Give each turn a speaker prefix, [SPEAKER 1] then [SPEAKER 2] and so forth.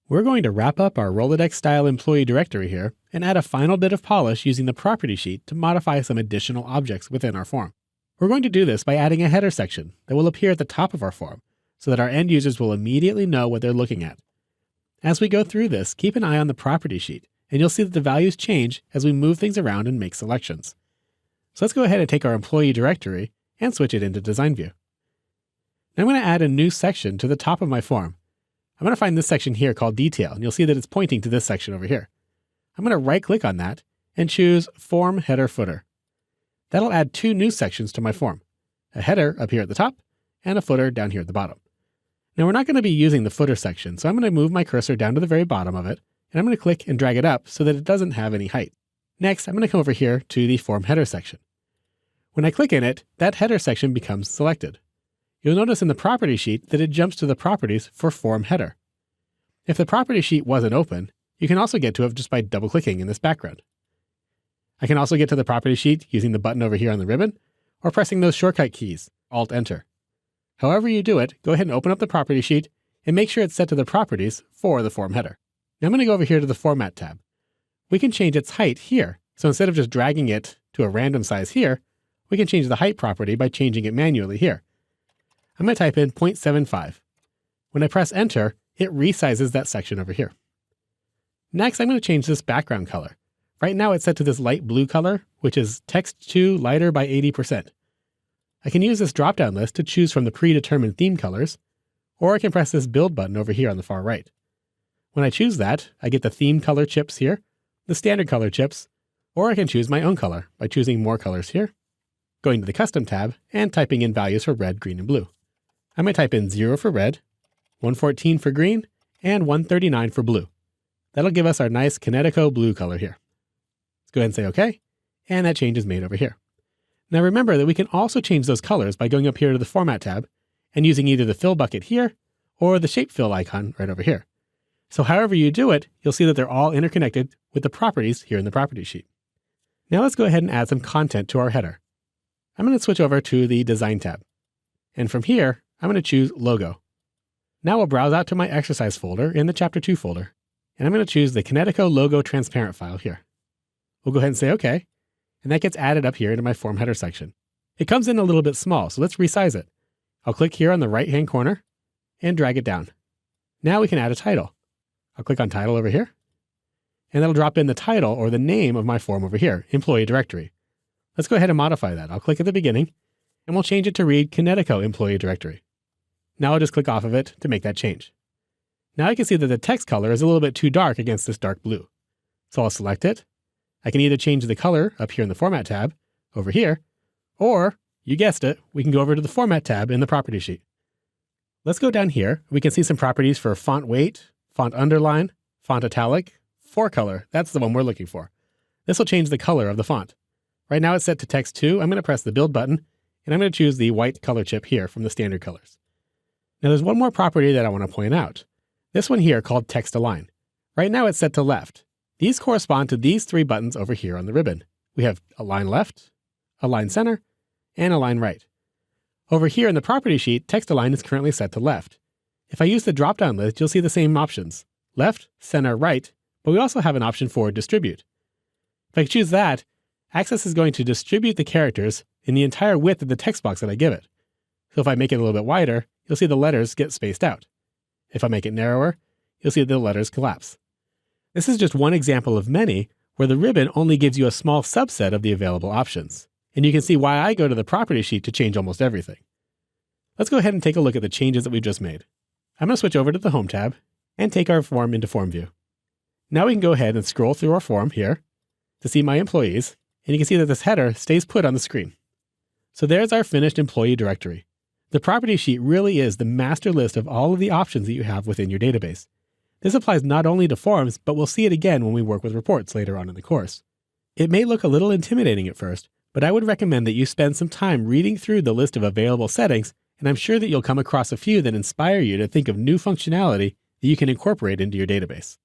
[SPEAKER 1] We're going to wrap up our Rolodex-style employee directory here and add a final bit of polish using the property sheet to modify some additional objects within our form. We're going to do this by adding a header section that will appear at the top of our form so that our end users will immediately know what they're looking at. As we go through this, keep an eye on the property sheet, and you'll see that the values change as we move things around and make selections. So let's go ahead and take our employee directory and switch it into Design View. Now I'm going to add a new section to the top of my form. I'm going to find this section here called Detail, and you'll see that it's pointing to this section over here. I'm going to right-click on that and choose Form Header Footer. That'll add two new sections to my form, a header up here at the top and a footer down here at the bottom. Now we're not going to be using the footer section, so I'm going to move my cursor down to the very bottom of it, and I'm going to click and drag it up so that it doesn't have any height. Next, I'm going to come over here to the Form Header section. When I click in it, that header section becomes selected. You'll notice in the property sheet that it jumps to the properties for Form Header. If the property sheet wasn't open, you can also get to it just by double-clicking in this background. I can also get to the property sheet using the button over here on the ribbon, or pressing those shortcut keys, Alt-Enter. However you do it, go ahead and open up the property sheet and make sure it's set to the properties for the form header. Now I'm going to go over here to the Format tab. We can change its height here. So instead of just dragging it to a random size here, we can change the height property by changing it manually here. I'm going to type in 0.75. When I press Enter, it resizes that section over here. Next, I'm going to change this background color. Right now it's set to this light blue color, which is Text 2 lighter by 80%. I can use this drop-down list to choose from the predetermined theme colors, or I can press this Build button over here on the far right. When I choose that, I get the theme color chips here, the standard color chips, or I can choose my own color by choosing more colors here, going to the Custom tab, and typing in values for red, green, and blue. I might type in 0 for red, 114 for green, and 139 for blue. That'll give us our nice Kinetico blue color here. Let's go ahead and say OK, and that change is made over here. Now remember that we can also change those colors by going up here to the Format tab and using either the fill bucket here or the shape fill icon right over here. So however you do it, you'll see that they're all interconnected with the properties here in the property sheet. Now let's go ahead and add some content to our header. I'm going to switch over to the Design tab. And from here, I'm going to choose Logo. Now we'll browse out to my exercise folder in the Chapter 2 folder, and I'm going to choose the Kinetico Logo Transparent file here. We'll go ahead and say OK, and that gets added up here into my form header section. It comes in a little bit small, so let's resize it. I'll click here on the right-hand corner and drag it down. Now we can add a title. I'll click on Title over here, and that'll drop in the title or the name of my form over here, Employee Directory. Let's go ahead and modify that. I'll click at the beginning, and we'll change it to read Kinetico Employee Directory. Now I'll just click off of it to make that change. Now I can see that the text color is a little bit too dark against this dark blue. So I'll select it. I can either change the color up here in the Format tab over here, or, you guessed it, we can go over to the Format tab in the property sheet. Let's go down here. We can see some properties for font weight, font underline, font italic, forecolor. That's the one we're looking for. This will change the color of the font. Right now it's set to Text 2. I'm going to press the Build button, and I'm going to choose the white color chip here from the standard colors. Now there's one more property that I want to point out. This one here called Text Align. Right now it's set to left. These correspond to these three buttons over here on the ribbon. We have Align Left, Align Center, and Align Right. Over here in the property sheet, Text Align is currently set to left. If I use the drop-down list, you'll see the same options, left, center, right, but we also have an option for Distribute. If I choose that, Access is going to distribute the characters in the entire width of the text box that I give it. So if I make it a little bit wider, you'll see the letters get spaced out. If I make it narrower, you'll see the letters collapse. This is just one example of many where the ribbon only gives you a small subset of the available options. And you can see why I go to the property sheet to change almost everything. Let's go ahead and take a look at the changes that we've just made. I'm going to switch over to the Home tab and take our form into Form View. Now we can go ahead and scroll through our form here to see my employees, and you can see that this header stays put on the screen. So there's our finished employee directory. The property sheet really is the master list of all of the options that you have within your database. This applies not only to forms, but we'll see it again when we work with reports later on in the course. It may look a little intimidating at first, but I would recommend that you spend some time reading through the list of available settings, and I'm sure that you'll come across a few that inspire you to think of new functionality that you can incorporate into your database.